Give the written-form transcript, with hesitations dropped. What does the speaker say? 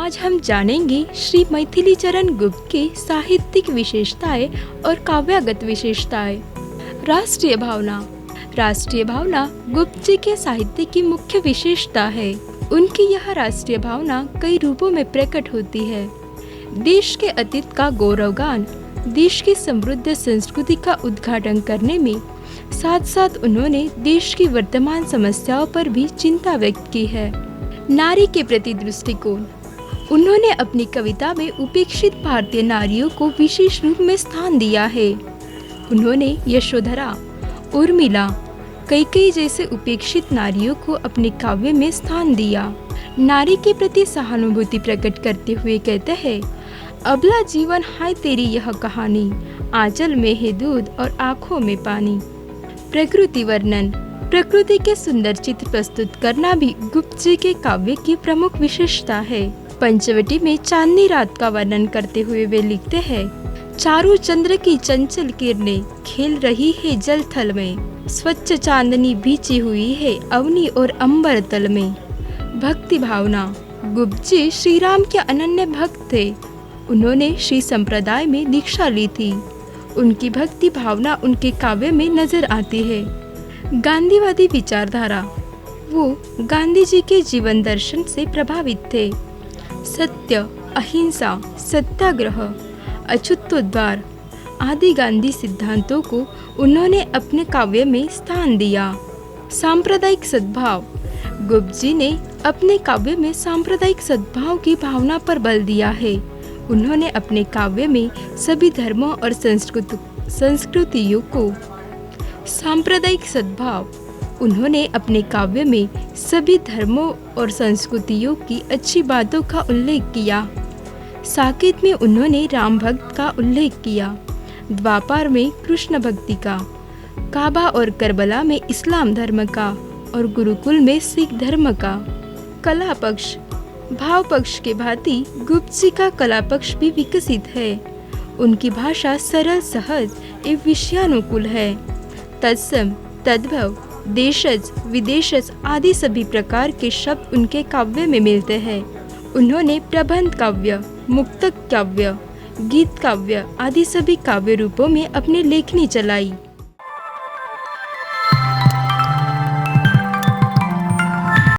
आज हम जानेंगे श्री मैथिली चरण गुप्त के साहित्यिक विशेषताएं और काव्यगत विशेषताएं। राष्ट्रीय भावना। राष्ट्रीय भावना गुप्त जी के साहित्य की मुख्य विशेषता है। उनकी यह राष्ट्रीय भावना कई रूपों में प्रकट होती है। देश के अतीत का गौरवगान, देश की समृद्ध संस्कृति का उद्घाटन करने में साथ साथ उन्होंने देश की वर्तमान समस्याओं पर भी चिंता व्यक्त की है। नारी के प्रति दृष्टिकोण। उन्होंने अपनी कविता में उपेक्षित भारतीय नारियों को विशेष रूप में स्थान दिया है। उन्होंने यशोधरा, उर्मिला, कैकेयी जैसे उपेक्षित नारियों को अपने काव्य में स्थान दिया। नारी के प्रति सहानुभूति प्रकट करते हुए कहते हैं, अबला जीवन हाय तेरी यह कहानी, आंचल में है दूध और आँखों में पानी। प्रकृति वर्णन। प्रकृति के सुंदर चित्र प्रस्तुत करना भी गुप्त जी के काव्य की प्रमुख विशेषता है। पंचवटी में चांदनी रात का वर्णन करते हुए वे लिखते हैं, चारों चंद्र की चंचल किरणें खेल रही है जल थल में, स्वच्छ चांदनी बीची हुई है अवनी और अंबर तल में। भक्ति भावना। गुप्त जी श्री राम के अनन्य भक्त थे। उन्होंने श्री संप्रदाय में दीक्षा ली थी। उनकी भक्ति भावना उनके काव्य में नजर आती है। गांधीवादी विचारधारा। वो गांधी जी के जीवन दर्शन से प्रभावित थे। सत्य, अहिंसा, सत्याग्रह, अछूतोद्धार आदि गांधी सिद्धांतों को उन्होंने अपने काव्य में स्थान दिया। सांप्रदायिक सद्भाव। गुप्त जी ने अपने काव्य में सांप्रदायिक सद्भाव की भावना पर बल दिया है। उन्होंने अपने काव्य में सभी धर्मों और संस्कृतियों को सांप्रदायिक सद्भाव। उन्होंने अपने काव्य में सभी धर्मों और संस्कृतियों की अच्छी बातों का उल्लेख किया। साकेत में उन्होंने राम भक्त का उल्लेख किया, द्वापर में कृष्ण भक्ति का, काबा और करबला में इस्लाम धर्म का और गुरुकुल में सिख धर्म का। कला पक्ष। भाव पक्ष के भांति गुप्त जी का कला पक्ष भी विकसित है। उनकी भाषा सरल, सहज एवं विषयानुकूल है। तत्सम, तद्भव, देशज, विदेशज आदि सभी प्रकार के शब्द उनके काव्य में मिलते हैं। उन्होंने प्रबंध काव्य, मुक्तक काव्य, गीत काव्य आदि सभी काव्य रूपों में अपनी लेखनी चलाई।